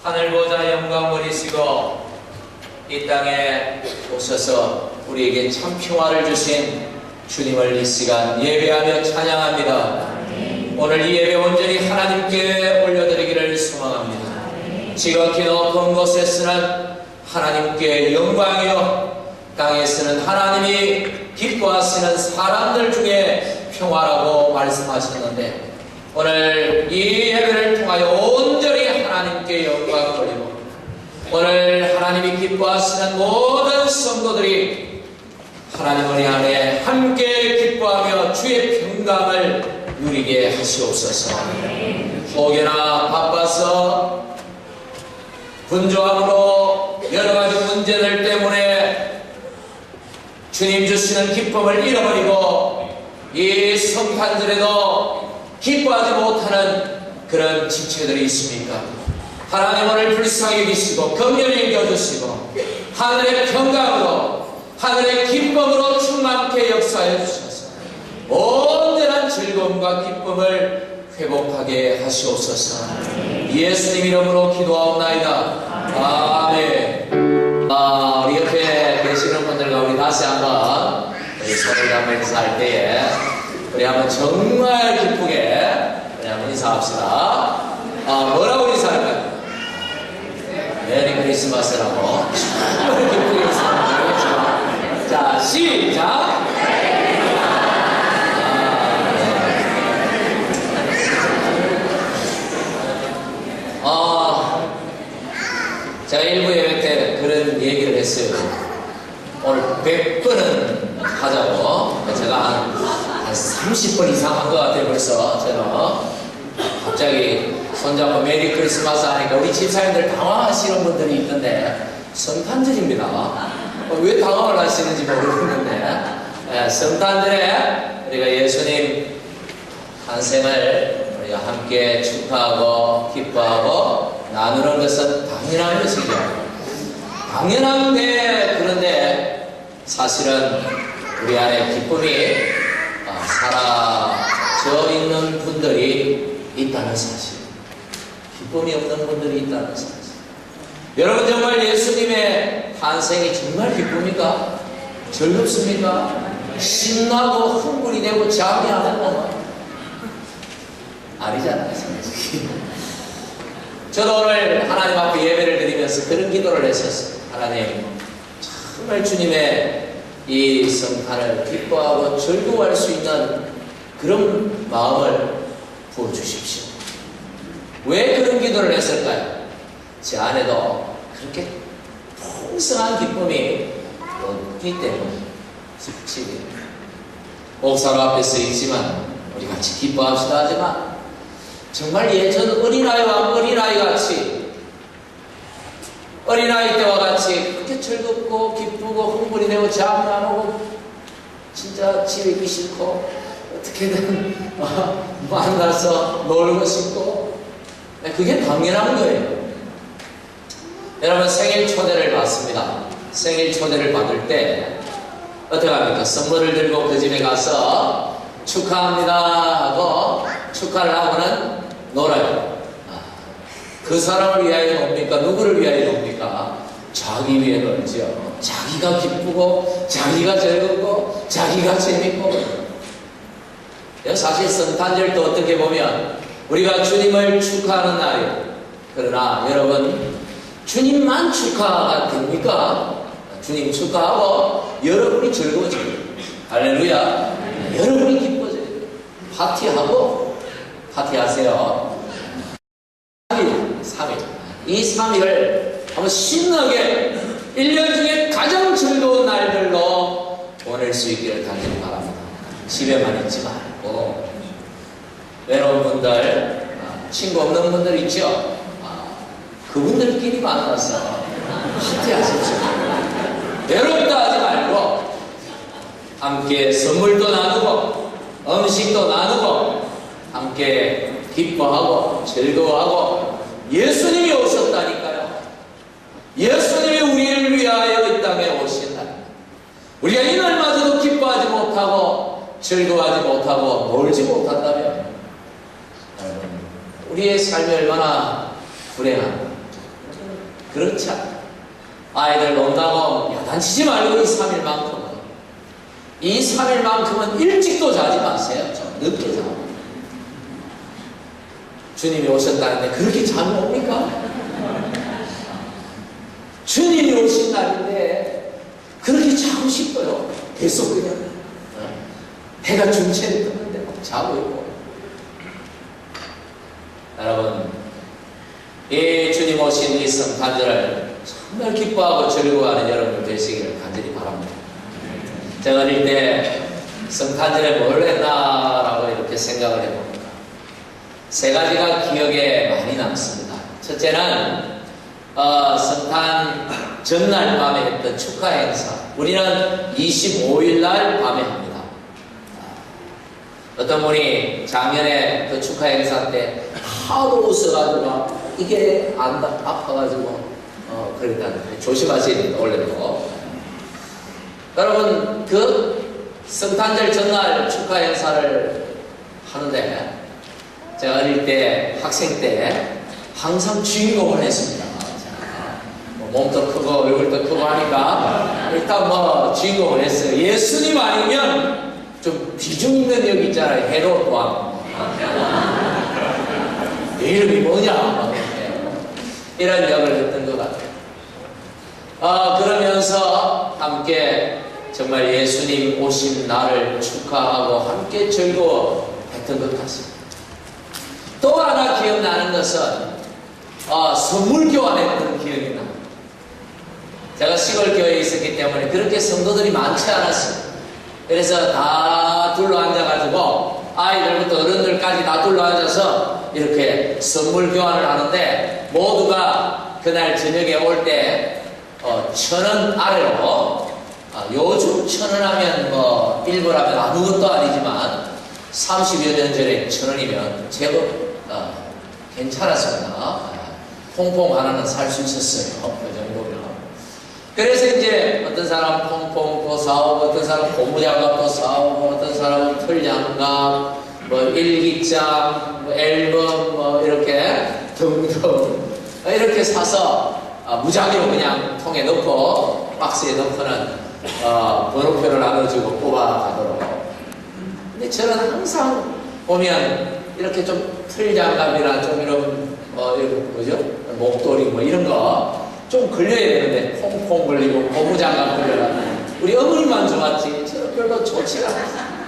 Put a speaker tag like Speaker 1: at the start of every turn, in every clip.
Speaker 1: 하늘 보좌 영광 버리시고 이 땅에 오셔서 우리에게 참 평화를 주신 주님을 이 시간 예배하며 찬양합니다. 오늘 이 예배 온전히 하나님께 올려드리기를 소망합니다. 지극히 높은 곳에서는 하나님께 영광이요, 땅에서는 하나님이 기뻐하시는 사람들 중에 평화라고 말씀하셨는데, 오늘 이 예배를 통하여 온전히 하나님께 영광을 돌리고 오늘 하나님이 기뻐하시는 모든 성도들이 하나님 우리 안에 함께 기뻐하며 주의 평강을 누리게 하시옵소서. 혹여나 바빠서 분주함으로 여러가지 문제들 때문에 주님 주시는 기쁨을 잃어버리고 이 성탄절에도 기뻐하지 못하는 그런 지체들이 있습니까? 하나님 오늘 불쌍히 여기시고 긍휼히 여겨주시고 하늘의 평강으로 하늘의 기쁨으로 충만케 역사해 주셔서 온전한 즐거움과 기쁨을 회복하게 하시옵소서. 예수님 이름으로 기도하옵나이다. 아멘. 우리 옆에 계시는 분들과 우리 다시 한번 우리 손을 한번 인사할 때에 우리 한번 정말 기쁘게 우리 한번 인사합시다. 뭐라고 인사할까요? 메리 크리스마스라고 정말 기쁘게 인사합니다. 자, 시작! 제가 일부 예배 때 그런 얘기를 했어요. 오늘 100번은 하자고. 제가 한 30번 이상 한 것 같아요. 벌써 저는 갑자기 손잡고 메리 크리스마스 하니까 우리 집사님들 당황하시는 분들이 있던데, 성탄절입니다. 왜 당황을 하시는지 모르겠는데, 성탄절에 우리가 예수님 탄생을 우리가 함께 축하하고 기뻐하고 나누는 것은 당연한 것이죠. 당연한데, 그런데 사실은 우리 안에 기쁨이 사라져 있는 분들이 있다는 사실, 기쁨이 없는 분들이 있다는 사실. 여러분, 정말 예수님의 탄생이 정말 기쁩니까? 즐겁습니까? 신나고 흥분이 되고 장애하고 아니잖아요, 솔직히. 저도 오늘 하나님 앞에 예배를 드리면서 그런 기도를 했었어요. 하나님, 정말 주님의 이 성탄을 기뻐하고 즐거워할 수 있는 그런 마음을 부어주십시오. 왜 그런 기도를 했을까요? 제 안에도 그렇게 풍성한 기쁨이 없기 때문에. 솔직히 목사로 앞에 서 있지만 우리 같이 기뻐합시다 하지만, 정말 예전 어린아이와 어린아이 때와 같이 그렇게 즐겁고 기쁘고 흥분이 되고 잠이 안 오고 진짜 집에 있기 싫고 어떻게든 만나서 놀고 싶고, 그게 당연한 거예요. 여러분, 생일 초대를 받습니다. 생일 초대를 받을 때 어떻게 합니까? 선물을 들고 그 집에 가서 축하합니다 하고 축하를 하고는 놀아요. 그 사람을 위하여 놉니까? 누구를 위하여 놉니까? 자기 위해 놀죠. 자기가 기쁘고 자기가 즐겁고 자기가 재밌고. 사실 성탄절도 어떻게 보면 우리가 주님을 축하하는 날이에요. 그러나 여러분, 주님만 축하가 됩니까? 주님 축하하고 여러분이 즐거워져요. 할렐루야. 여러분이 기뻐져요. 파티하세요. 3일. 이 3일을 한번 신나게 1년 중에 가장 즐거운 날들로 보낼 수 있기를 간절히 바랍니다. 집에만 있지 말고, 외로운 분들, 친구 없는 분들 있죠? 그분들끼리 만나서 파티하십시오. 외롭다 하지 말고 함께 선물도 나누고 음식도 나누고 함께 기뻐하고 즐거워하고. 예수님이 오셨다니까요. 예수님이 우리를 위하여 이 땅에 오신다. 우리가 이날마저도 기뻐하지 못하고 즐거워하지 못하고 놀지 못한다면, 여러분, 우리의 삶이 얼마나 불행한가. 그렇지 않아. 아이들 논다고 야단치지 말고 이 3일만큼은 일찍도 자지 마세요. 좀 늦게 자고. 주님이 오셨다는데 그렇게 잠이 옵니까? 주님이 오신 날인데 그렇게 자고 싶어요. 계속 그냥 해가 중천에 뜨는데 막 자고 있고. 여러분, 이 주님 오신 이 성탄절을 정말 기뻐하고 즐거워하는 여러분들 되시기를 간절히 바랍니다. 제가 어릴 때 성탄절에 뭘 했나라고 이렇게 생각을 해봅니다. 세 가지가 기억에 많이 남습니다. 첫째는 성탄 전날 밤에 했던 축하 행사. 우리는 25일 날 밤에 합니다. 어떤 분이 작년에 그 축하 행사 때 하도 웃어가지고 이게 아파가지고 그랬다는데 조심하셔야 됩니다. 원래도. 여러분, 그 성탄절 전날 축하 행사를 하는데 제가 어릴 때 학생 때 항상 주인공을 했습니다. 몸도 크고 얼굴도 크고 하니까 일단 주인공을 했어요. 예수님 아니면 좀 비중 있는 역 있잖아요. 헤롯 왕. 내 이름이 뭐냐? 이런 역을 했던 것 같아요. 그러면서 함께 정말 예수님 오신 날을 축하하고 함께 즐거워했던 것 같습니다. 또 하나 기억나는 것은 선물 교환했던 기억이 납니다. 제가 시골 교회에 있었기 때문에 그렇게 성도들이 많지 않았어요. 그래서 다 둘러앉아가지고 아이들부터 어른들까지 다 둘러앉아서 이렇게 선물 교환을 하는데 모두가 그날 저녁에 올 때 1,000원 아래로 요즘 1,000원 하면 일부라면 아무것도 아니지만 30여 년 전에 1,000원이면 제법 괜찮았습니다. 퐁퐁 하나는 살 수 있었어요. 그 정도면. 그래서 이제 어떤 사람 퐁퐁도 사오고 어떤 사람 고무장갑도 사오고 어떤 사람은 털장갑 일기장 앨범 이렇게 등등 이렇게 사서 무작위로 그냥 통에 넣고 박스에 넣고는 번호표를 나눠주고 뽑아가도록. 근데 저는 항상 보면 이렇게 좀 틀장갑이나 좀 이런 이런 뭐죠? 목도리 이런 거 좀 걸려야 되는데 콩콩 걸리고 고무장갑 걸려라. 우리 어머니만 좋았지 저는 별로 좋지가 않았어요.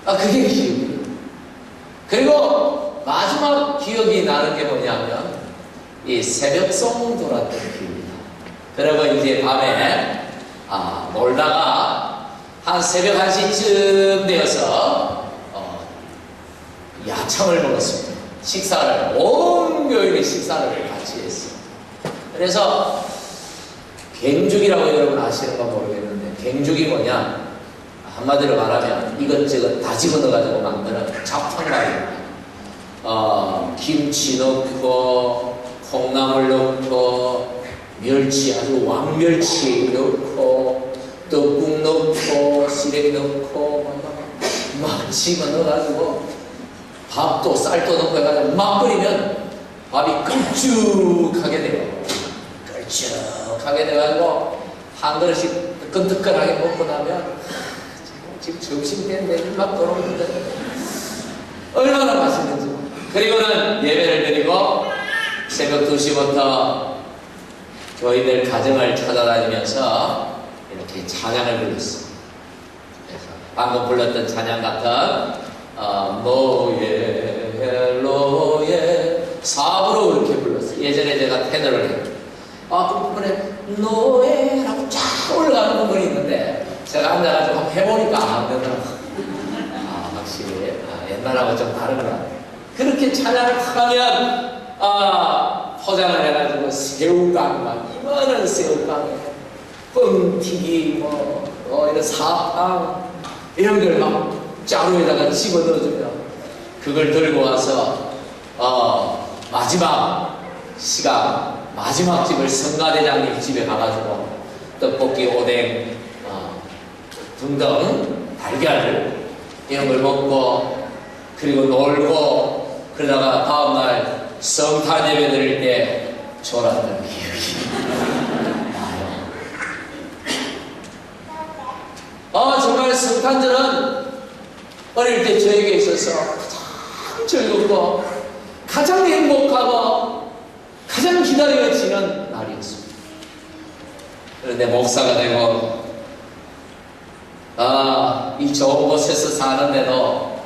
Speaker 1: 그게 기억이에요. 그리고 마지막 기억이 나는 게 뭐냐면 이 새벽송 돌았던 기억입니다. 그리고 이제 밤에 놀다가 한 새벽 1시쯤 되어서 야참을 먹었습니다. 식사를 온 교인이 식사를 같이 했어요. 그래서 갱죽이라고 여러분 아시는가 모르겠는데 갱죽이 뭐냐? 한마디로 말하면 이것저것 다 집어넣어가지고 만드는 잡탕말입니다. 김치 넣고 콩나물 넣고 멸치 아주 왕멸치 넣고 떡국 넣고 시래기 넣고 막 집어넣어가지고 밥도 쌀도 넣고 해가지고 막 끓이면 밥이 끈적하게 돼요. 끈적하게 돼가지고 한 그릇씩 뜨끈뜨끈하게 먹고 나면 지금 점심때인데 막 들어오는데 얼마나 맛있는지. 그리고는 예배를 드리고 새벽 2시부터 교인들 가정을 찾아다니면서 이렇게 찬양을 불렀어요. 그래서 방금 불렀던 찬양 같은 노예 4부로 이렇게 불렀어요. 예전에 제가 테너를 했죠. 그 부분에 노예라고 쫙 올라가는 부분이 있는데 제가 앉아가지고 한번 해보니까 안 되더라고요. 확실히 옛날하고 좀 다른 것 같아요. 그렇게 찬양을 하면 포장을 해가지고 새우깡 이만한 새우깡에 뻥튀기 이런 사탕 이런 걸 막 자루에다가 집어넣어주면 그걸 들고 와서 마지막 시간 마지막 집을 성가대장님 집에 가가지고 떡볶이 오뎅 등등 달걀 이런 걸 먹고 그리고 놀고 그러다가 다음날 성탄 예배 드릴 때 졸았던 기억이 나요. 정말 성탄절은 어릴 때 저에게 있어서 가장 즐겁고 가장 행복하고 가장 기다려지는 날이었습니다. 그런데 목사가 되고 이 좋은 곳에서 사는데도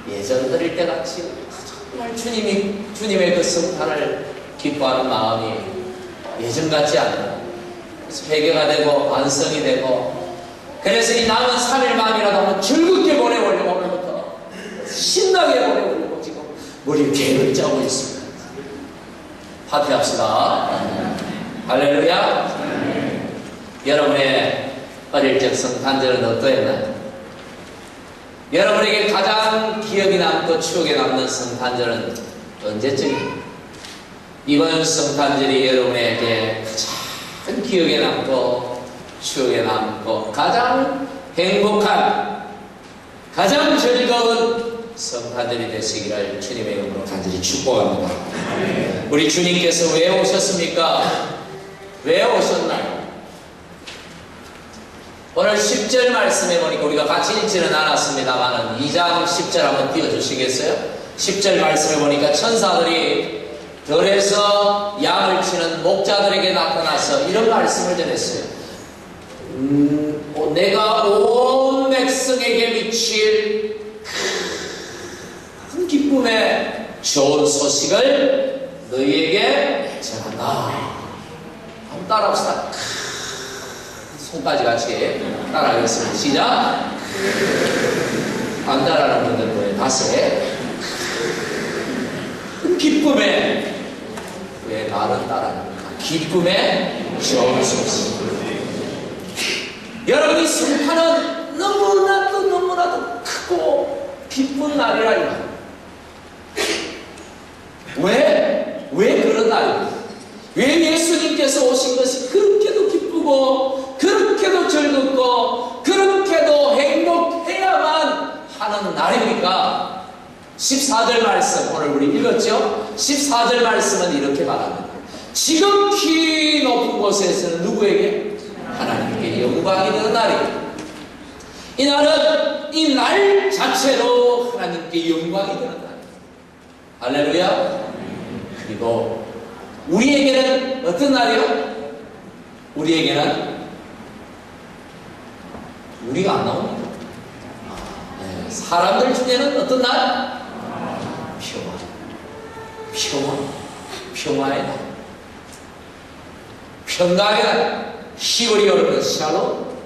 Speaker 1: 예전 어릴 때 같이 정말 주님의 그 성탄을 기뻐하는 마음이 예전 같지 않아요. 그래서 회개가 되고 반성이 되고, 그래서 이 남은 3일만이라도 한번 즐겁게 보내보려고 오늘부터 신나게 보내보려고 지금 머리 계획을 짜고 있습니다. 파티합시다. 할렐루야. 여러분의 어릴 적 성탄절은 어떠했나요? 여러분에게 가장 기억에 남고 추억에 남는 성탄절은 언제쯤입니까? 이번 성탄절이 여러분에게 가장 기억에 남고 추억에 남고 가장 행복한, 가장 즐거운 성탄절이 되시기를 주님의 이름으로 간절히 축복합니다. 우리 주님께서 왜 오셨습니까? 왜 오셨나요? 오늘 10절 말씀에 보니까 우리가 같이 읽지는 않았습니다만 2장 10절 한번 띄워주시겠어요? 10절 말씀에 보니까 천사들이 들에서 양을 치는 목자들에게 나타나서 이런 말씀을 전했어요. 내가 온 백성에게 미칠 큰 기쁨의 좋은 소식을 너희에게 전한다. 한번 따라합시다. 손까지 같이 따라하겠습니다. 시작. 안 따라하는 분들 보여요. 다섯. 기쁨의, 왜 말은 따라합니까? 기쁨의 좋은 소식. 여러분, 이 성탄은 너무나도 크고 기쁜 날이라. 왜 그런 날입니까? 왜 예수님께서 오신 것이 그렇게도 기쁘고 그렇게도 즐겁고 그렇게도 행복해야만 하는 날입니까? 14절 말씀 오늘 우리 읽었죠? 14절 말씀은 이렇게 말합니다. 지극히 높은 곳에서는 누구에게? 하나님께 영광이 되는 날이에요. 이 날은 이 날 자체로 하나님께 영광이 되는 날이에요. 할렐루야. 그리고 우리에게는 어떤 날이요? 우리에게는 우리가 안 나옵니다. 사람들 중에는 어떤 날? 평화의 날, 평강의 날. 히브리어로는 샬롬,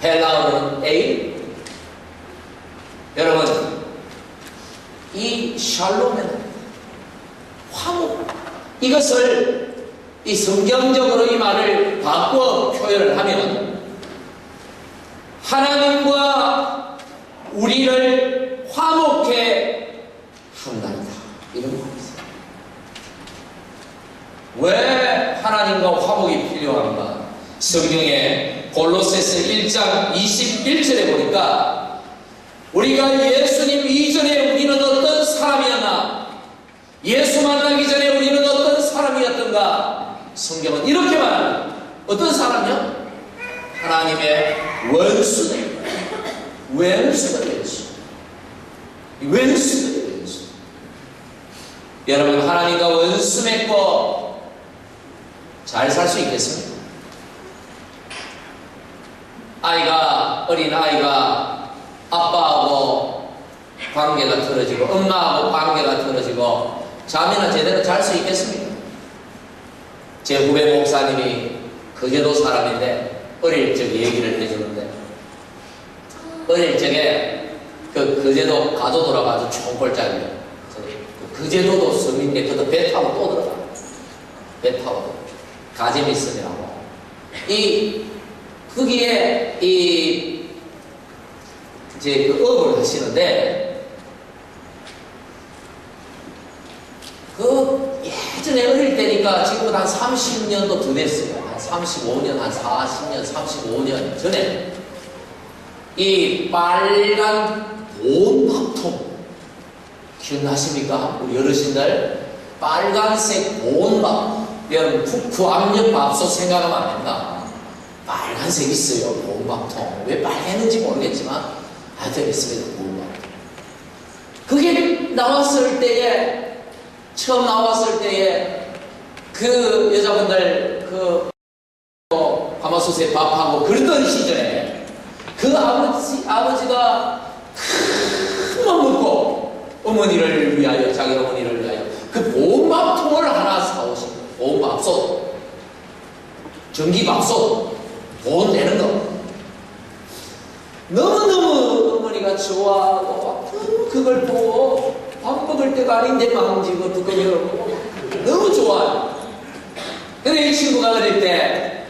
Speaker 1: 헬라어로는 에일. 여러분, 이 샬롬의 날, 화목, 이것을 이 성경적으로 이 말을 바꿔 표현을 하면 하나님과 우리를 화목해 한다니다, 이런 말이죠. 왜 하나님과 화목이 필요한가? 성경에 골로새서 1장 21절에 보니까 우리가 예수님 이전에 우리는 어떤 사람이었나? 예수 만나기 전에 우리는 어떤 사람이었던가? 성경은 이렇게 말합니다. 어떤 사람이요? 하나님의 원수들. 원수들. 여러분, 하나님과 원수 맺고 잘 살 수 있겠습니까? 어린 아이가 아빠하고 관계가 틀어지고 엄마하고 관계가 틀어지고 잠이나 제대로 잘 수 있겠습니까? 제 후배 목사님이 거제도 사람인데 어릴 적 얘기를 해주는데, 어릴 적에 그 거제도 가도 돌아가서 총골짜기예요. 거제도도 섬인데 그것도 배 타고 또 들어가. 배 타고 가재미 섬이라고. 거기에 이제 그 업을 하시는데, 그 예전에 어릴 때니까 지금보다 한 30년도 더 됐어요. 한 35년, 한 40년, 35년 전에 이 빨간 돈 밥통 기억나십니까? 우리 어르신들 빨간색 보온밥, 여러분 구압력밥솥 생각하면 안 된다. 빨간색 있어요. 보온밥통. 왜 빨개는지 모르겠지만 하여튼 있습니다. 보온밥통. 그게 나왔을 때에, 처음 나왔을 때에 그 여자분들 가마솥에 밥하고 그러던 시절에 그 아버지가 큰맘 먹고 어머니를 위하여, 자기 어머니를 위하여 그 보온밥통을 하나 사오신 거예요. 보온밥솥, 전기밥솥, 보온 되는 거. 너무너무 어머니가 좋아하고 그걸 보고 밥 먹을 때가 아닌데 망지고 뚜껑 열어보고 너무 좋아요. 근데 이 친구가 어릴 때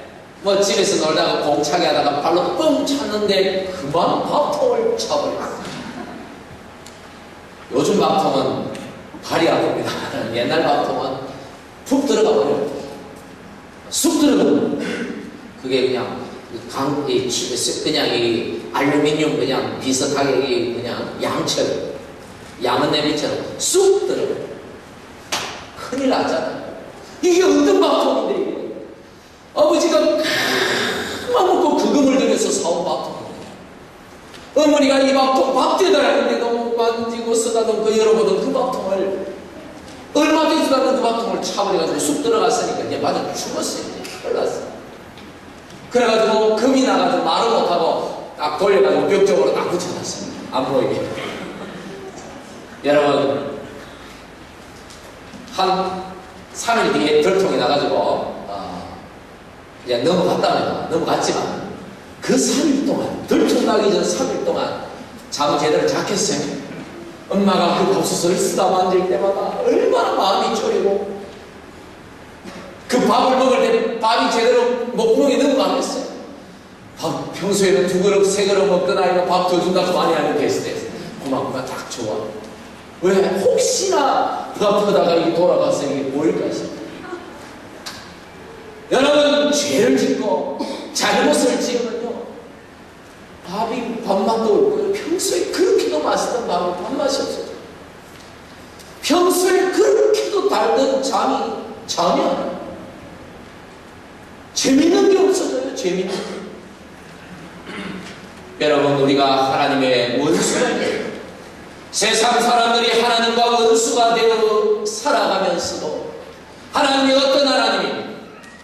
Speaker 1: 뭐 집에서 놀다가 공차게 하다가 발로 뻥 찼는데 그만 밥통을 차버렸어요. 요즘 밥통은 발이 아픕니다. 옛날 밥통은 푹 들어가 버려요. 쑥 들어가면 그게 그냥 그냥 이 알루미늄 그냥 비슷하게 그냥 양처럼, 양은 내미처럼 쑥 들어가요. 큰일 났잖아요. 이게 어떤 밥통인데 이게. 아버지가 큰맘 먹고 그금을 들여서 사온 밥통입니다. 어머니가 이 밥통 밥 대달하는데 너무 만지고 쓰다듬고 그 열어보던 그 밥통을 얼마 되지도 않는 그 밥통을 차버려가지고 쑥 들어갔으니까 이제 맞아 죽었어요. 이제 큰일 났어요. 그래가지고 금이 나가지고 말을 못하고 딱 돌려가지고 벽 쪽으로 딱 붙여놨습니다. 안 보이게. 여러분 한 3일 뒤에 덜통이 나가지고 이제 넘어갔지만 그 3일 동안, 덜통 나기 전 3일 동안 잠을 제대로 잤겠어요? 엄마가 그 밥솥을 쓰다 만질 때마다 얼마나 마음이 졸이고 그 밥을 먹을 때 밥이 제대로 목구멍에 넘어가겠어요? 밥 평소에는 2그릇, 3그릇 먹던 아이가 밥 더 준다고 많이 하는 게있을 때 그만큼만 딱 좋아. 왜? 혹시나 그 아프다가 이게 돌아가서 이게 뭐일까 싶어. 여러분, 죄를 짓고 잘못을 지으면요 밥맛도 없고요. 평소에 그렇게도 맛있던 밥이 밥맛이 없어져. 평소에 그렇게도 달던 잠이 안 와요. 재밌는 게 없어져요. 재밌는 게. 여러분, 우리가 하나님의 원수가 돼요. 세상 사람들이 하나님과 원수가 되어 살아가면서도 하나님이 어떤 하나님이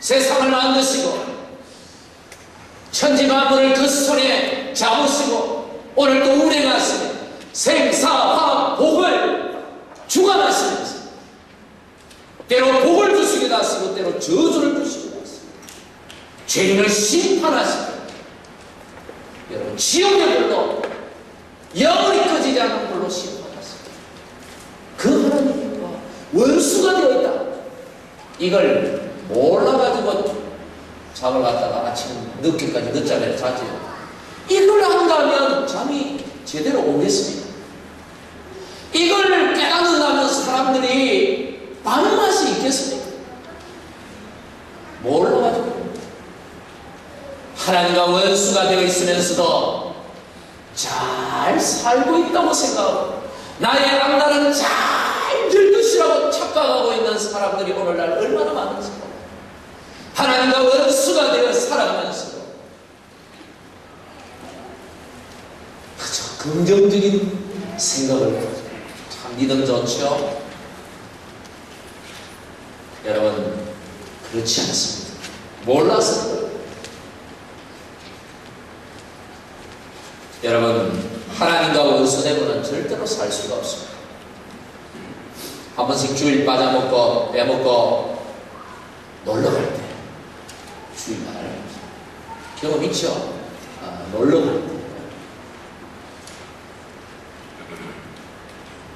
Speaker 1: 세상을 만드시고 천지만물을 그 손에 잡으시고 오늘도 운행하시며 생사화 복을 주관하시면서 때로 복을 주시기도 하시고 때로 저주를 주시기도 하시고 죄인을 심판하시고 여러분 지옥의 불로 영원히 꺼지지 않는 불로 심판하시고 그 하나님과 원수가 되어 있다. 이걸 몰라가지고 잠을 갔다가 아침 늦게까지 늦잠을 자지. 이걸 한다면 잠이 제대로 오겠습니다. 이걸 깨닫는다면 사람들이 밥맛이 있겠습니까? 몰라가지고 하나님과 원수가 되어 있으면서도 잘 살고 있다고 생각하고 나의 악날은 잘 될 것이라고 착각하고 있는 사람들이 오늘날 얼마나 많은지 하나님과 원수가 되어 살아가면서도 그저 긍정적인 생각을 참 믿음 좋죠. 여러분 그렇지 않습니다. 몰라서 그래요. 여러분 하나님과 원수되고는 절대로 살 수가 없습니다. 한 번씩 주일 빠져먹고 빼먹고 놀러갈 때 주일날 경험 있죠? 놀러갈 때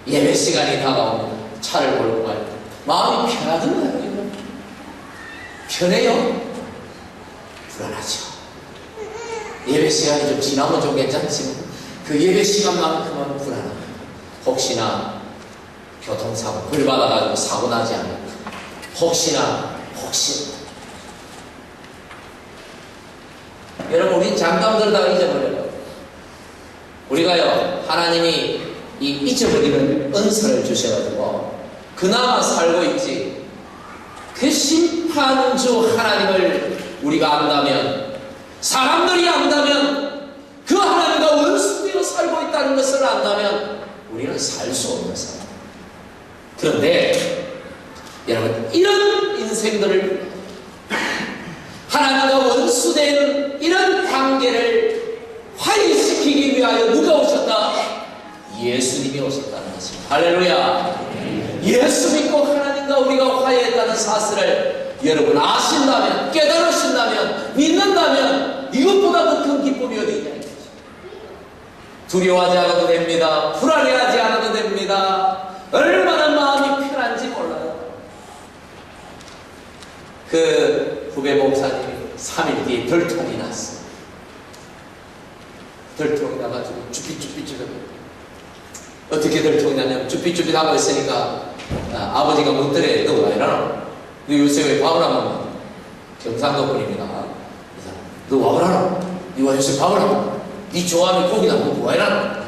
Speaker 1: 예배 시간이 다가오면 차를 몰고 갈 때 마음이 편하던가요? 편해요? 불안하죠. 예배 시간이 좀 지나면 좀 괜찮지만 그 예배 시간만큼은 불안합니다. 혹시나 교통사고 벌 받아가지고 사고 나지 않을까. 혹시나 여러분 우리 잠깐 그러다가 잊어버려요. 우리가요 하나님이 이 잊어버리는 은사를 주셔가지고 그나마 살고 있지. 그 심판주 하나님을 우리가 안다면, 사람들이 안다면, 그 하나님과 원수되어 살고 있다는 것을 안다면 우리는 살 수 없는 사람. 그런데 여러분, 이런 인생들을 하나님과 원수되는 이런 관계를 화해시키기 위하여 누가 오셨다? 예수님이 오셨다는 것입니다. 할렐루야. 예수 믿고 하나님과 우리가 화해했다는 사실을 여러분 아신다면, 깨달으신다면, 믿는다면 이것보다 더 큰 기쁨이 어디 있냐. 두려워하지 않아도 됩니다. 불안해하지 않아도 됩니다. 얼마나 마음이 편한지 몰라요. 그 후배 목사님이 3일 뒤에 덜통이 났어. 덜통이 나가지고 쭈삣쭈삣쭈삣. 어떻게 덜통이 났냐면 쭈삣쭈삣 하고 있으니까 아버지가 묻더래. 너 왜 이러나? 너 요새 왜 밥을 안 먹나? 경상도 분입니다. 너 왜 그러나? 너 요새 밥을 안 먹나? 네 좋아하는 고기나 먹고 왜 이러나?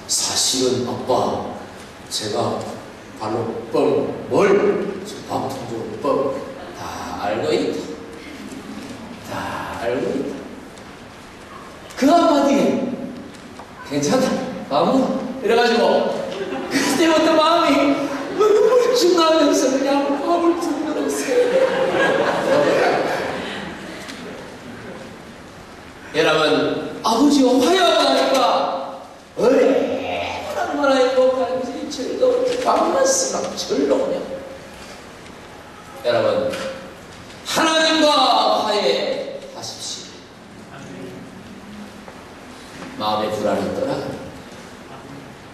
Speaker 1: 사실은 아빠, 제가 발로 뭘 밥통도 다 알고 있다. 다 알고 있다. 그 한마디에 괜찮다. 아무 이래가지고 그때부터 마음이 눈물이 쭉 나면서 그냥 밥을 툭 늘었어요. 여러분, 아버지와 화해하고 나니까 얼마나 행복한지 즐거운지 밥만 쓰면 즐거우냐. 여러분, 하나님과 화해하십시오. 마음의 불안이 떠나갑니다.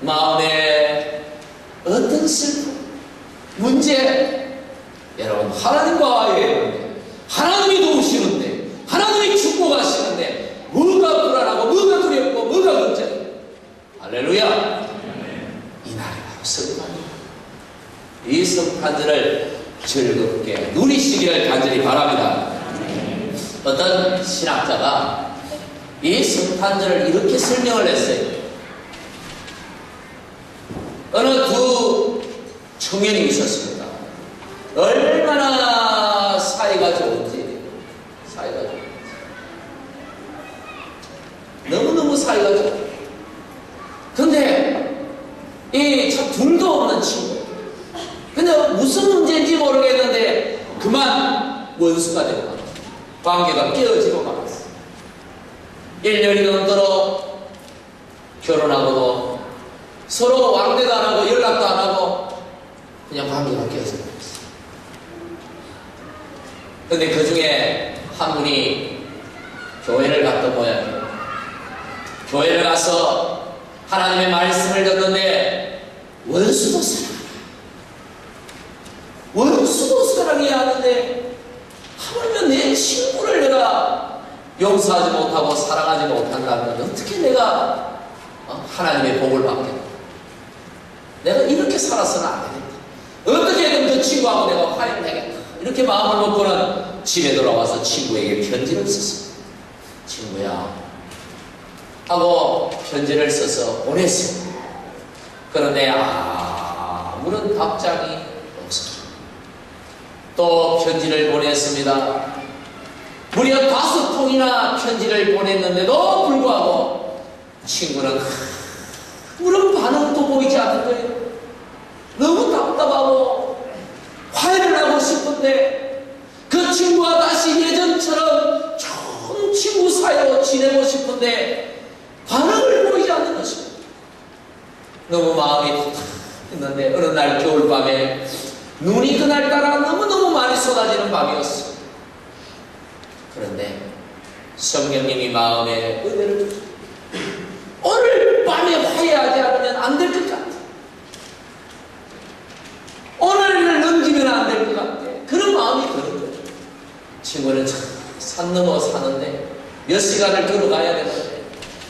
Speaker 1: 마음에 어떤 슬픔, 문제, 여러분 하나님과 화해하는데, 하나님이 도우시는데, 하나님이 축복하시는데 뭐가 불안하고 뭐가 두렵고 뭐가 걱정이고. 할렐루야. 이 날이 바로 성탄입니다. 이 성탄절을 즐겁게 누리시기를 간절히 바랍니다. 어떤 신학자가 이 성탄절을 이렇게 설명을 했어요. 어느 두 청년이 있었습니다. 얼마나 사이가 좋은지, 너무너무 사이가 좋아. 근데 이 참 둘도 없는 친구. 근데 무슨 문제인지 모르겠는데 그만 원수가 되고 말았어. 관계가 깨어지고 말았어. 1년이 넘도록 결혼하고도 서로 왕래도 안 하고 연락도 안 하고 그냥 관계가 깨어지고 말았어. 근데 그 중에 한 분이 교회를 갔던 모양이에요. 교회를 가서 하나님의 말씀을 듣는데 원수도 사랑해야 하는데 하물며 내 친구를 내가 용서하지 못하고 사랑하지 못한다면 어떻게 내가 하나님의 복을 받겠다. 내가 이렇게 살아서는 안 되겠다. 어떻게든 그 친구하고 내가 화해를 하겠다. 이렇게 마음을 먹고는 집에 돌아와서 친구에게 편지를 썼습니다. 친구야 하고 편지를 써서 보냈습니다. 그런데 아무런 답장이 없었습니다. 또 편지를 보냈습니다. 무려 5통이나 편지를 보냈는데도 불구하고 친구는 아무런 반응도 보이지 않는 거예요. 너무 답답하고 화해를 하고 싶은데 그 친구와 다시 예전처럼 좋은 친구 사이로 지내고 싶은데 반응을 보이지 않는 것입니다. 너무 마음이 답답했는데 어느 날 겨울밤에 눈이 그날따라 너무너무 많이 쏟아지는 밤이었어요. 그런데 성령님이 마음에 은혜를 주셨어요. 오늘 밤에 화해하지 않으면 안 될 것 같아. 오늘을 넘기면 안 될 것 같아. 그런 마음이 드는 거예요. 친구는 산 넘어 사는데 몇 시간을 걸어가야 되는데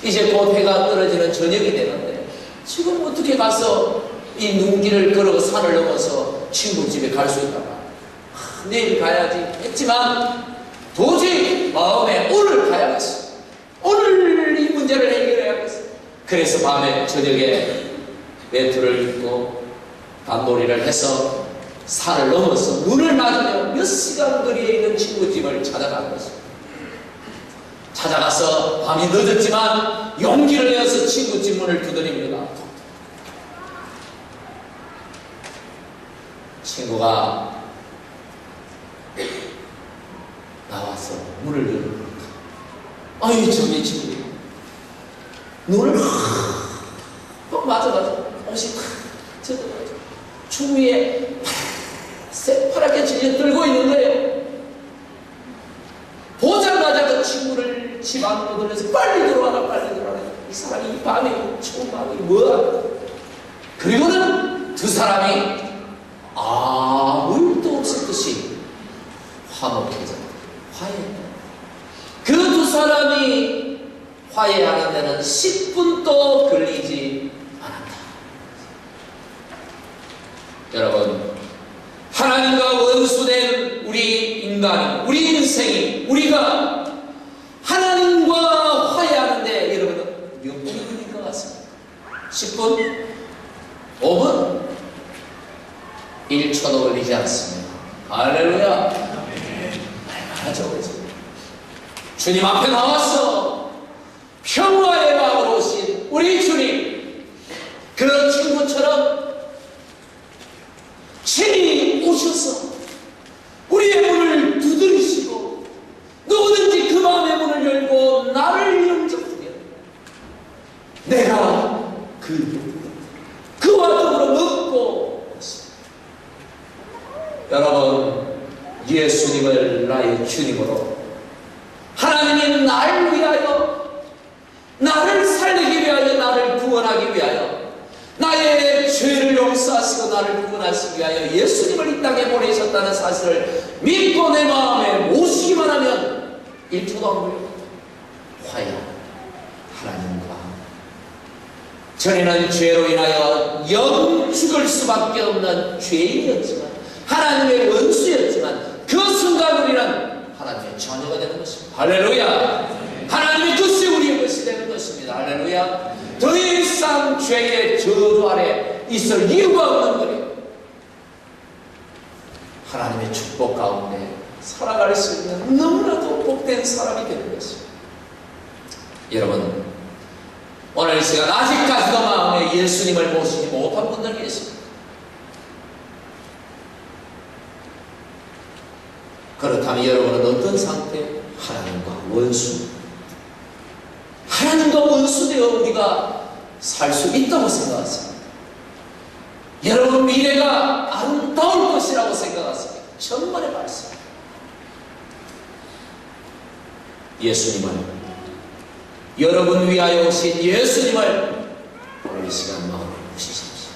Speaker 1: 이제 곧 해가 떨어지는 저녁이 되는데 지금 어떻게 가서 이 눈길을 걸어 산을 넘어서 친구 집에 갈 수 있다가 내일 가야지 했지만 도저히 마음에 오늘 가야겠어. 오늘 이 문제를 해결해야겠어. 그래서 밤에 저녁에 외투를 입고 단놀이를 해서 산을 넘어서 눈을 맞으며 몇 시간 거리에 있는 친구 집을 찾아간 것입니다. 찾아가서 밤이 늦었지만 용기를 내어서 친구 집 문을 두드립니다. 친구가 나와서 문을 열어보니까 아이 저기 친구 눈을 꼭 맞아가지고 옷이 추위에 새파랗게 질려 들고 있는 거예요. 보자마자 그 친구를 집 안으로 들여서 빨리 들어와라 빨리 들어와라. 이 사람이 이 밤에 추운 밤이 뭐야. 그리고는 두 사람이 아무 일도 없을 듯이 화목해져 화해했다. 그 두 사람이 화해하는 데는 10분도 걸리지 않았다. 여러분, 하나님과 원수된 우리 인간이, 우리 인생이, 우리가 하나님과 화해하는데 여러분은 몇 분이 걸릴 것 같습니다. 10분? 5분? 1초도 걸리지 않습니다. 할렐루야. 얼마나 좋으세요. 주님 앞에 나와서 평화의 마음으로 오신 우리 주님, 그 친구처럼 친히 오셔서 우리의 문을 두드리시고 누구든지 그 마음의 문을 열고 나를 영접하면 내가 그와 더불어 먹고 있습니다. 여러분, 예수님을 나의 주님으로 하나님이 나를 위하여, 나를 살리기 위하여, 나를 구원하기 위하여, 나의 죄를 용서하시고 나를 구원하시기 위하여 예수님을 이 땅에 보내셨다는 사실을 믿고 내 마음에 모시기만 하면 1초도 안 걸립니다. 화해 하나님과 전에는 죄로 인하여 영 죽을 수밖에 없는 죄인이었지만, 하나님의 원수였지만 그 순간 우리는 하나님의 자녀가 되는 것입니다. 할렐루야. 하나님의 것이 우리의 것이 되는 것입니다. 할렐루야. 더 이상 죄의 저주 아래 있을 이유가 없는 거예요. 하나님의 축복 가운데 살아갈 수 있는 너무나도 복된 사람이 되는 것입니다. 여러분, 오늘 이 시간 아직까지도 마음에 예수님을 모시지 못한 분들 계십니다. 그렇다면 여러분은 어떤 상태? 하나님과 원수. 하나님과 원수되어 우리가 살 수 있다고 생각하십니다. 여러분 미래가 아름다울 것이라고 생각하십니다. 천만의 말씀. 예수님을, 여러분 위하여 오신 예수님을 오늘 이 시간 마음에 모시십시오.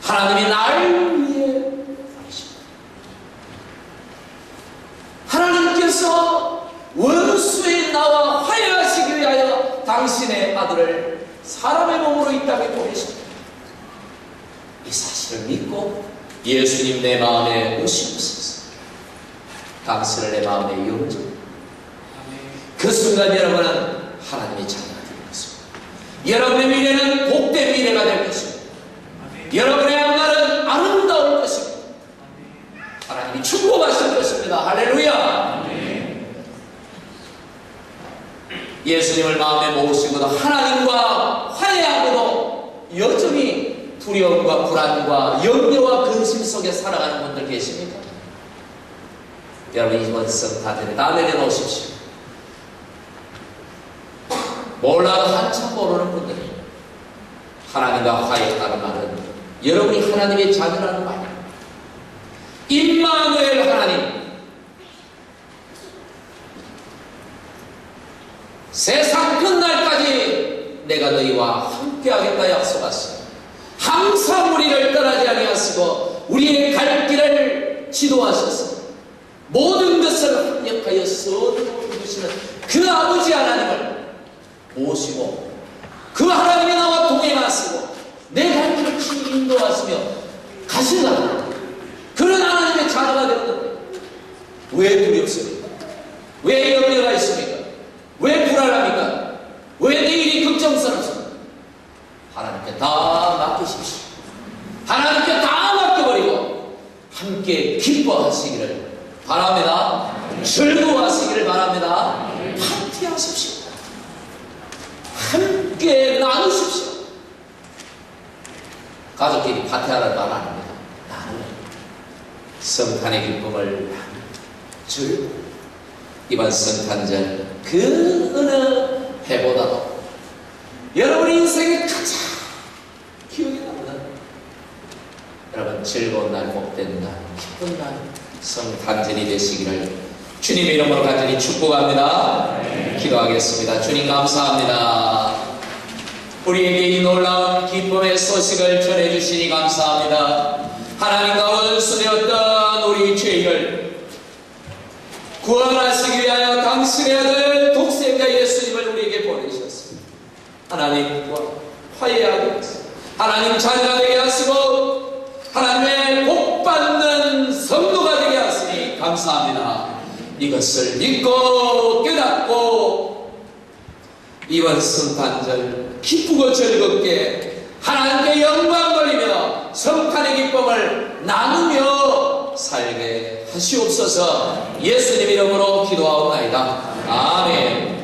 Speaker 1: 하나님이 나를 위해 하나님께서 원수의 나와 화해하시기 위하여 당신의 아들을 사람의 몸으로 이 땅에 보내십니다. 이 사실을 믿고 예수님 내 마음에 오시옵소서. 당신을 내 마음에 영접. 그 순간 여러분은 하나님의 자녀가 될 것입니다. 여러분의 미래는 복된 미래가 될 것입니다. 여러분의 앞날은 아름다울 것입니다. 하나님이 축복하실 것입니다. 할렐루야. 예수님을 마음에 모시고도 하나님과 화해하고도 여전히 두려움과 불안과 염려와 근심 속에 살아가는 분들 계십니까? 여러분 이번 성 다 내려놓으십시오. 몰라도 한참 모르는 분들이 하나님과 화해하는 말은 여러분이 하나님의 자녀라는 말입니다. 임마누엘 하나님, 세상 끝날까지 내가 너희와 함께하겠다 약속하시고 항상 우리를 떠나지 아니하시고 우리의 갈 길을 지도하셔서 모든 것을 합력하여 선으로 이루시는 그 아버지 하나님을 모시고 그 하나님이 나와 동행하시고 내 갈 길을 친히 인도하시며 가시는 그런 하나님의 자녀가 되는 건데 왜 두렵습니까? 왜 염려가 있습니까? 왜 불안합니까? 왜 내일이 걱정스럽습니까? 하나님께 다 맡기십시오. 하나님께 다 맡겨버리고 바랍니다. 즐거워하시기를 바랍니다. 파티하십시오. 함께 나누십시오. 가족끼리 파티하라는 말 아닙니다. 나누는 성탄의 기쁨을 즐거워. 이번 성탄절 그 어느 해보다도 여러분 인생의 가장 기억에 남는 여러분 즐거운 날, 복된 날, 기쁜 날 성탄절이 되시기를 주님의 이름으로 간절히 축복합니다. 기도하겠습니다. 주님 감사합니다. 우리에게 이 놀라운 기쁨의 소식을 전해주시니 감사합니다. 하나님과 원수되었던 우리 죄를 구원하시기 위하여 당신의 아들 독생자 예수님을 우리에게 보내주셨습니다. 하나님과 화해하게 하시고 하나님 자녀가 되게 하시고 하나님의 복받는 성도가 되게 하시니 감사합니다. 이것을 믿고 깨닫고 이번 성탄절 기쁘고 즐겁게 하나님께 영광 돌리며 성탄의 기쁨을 나누며 살게 하시옵소서. 예수님 이름으로 기도하옵나이다. 아멘.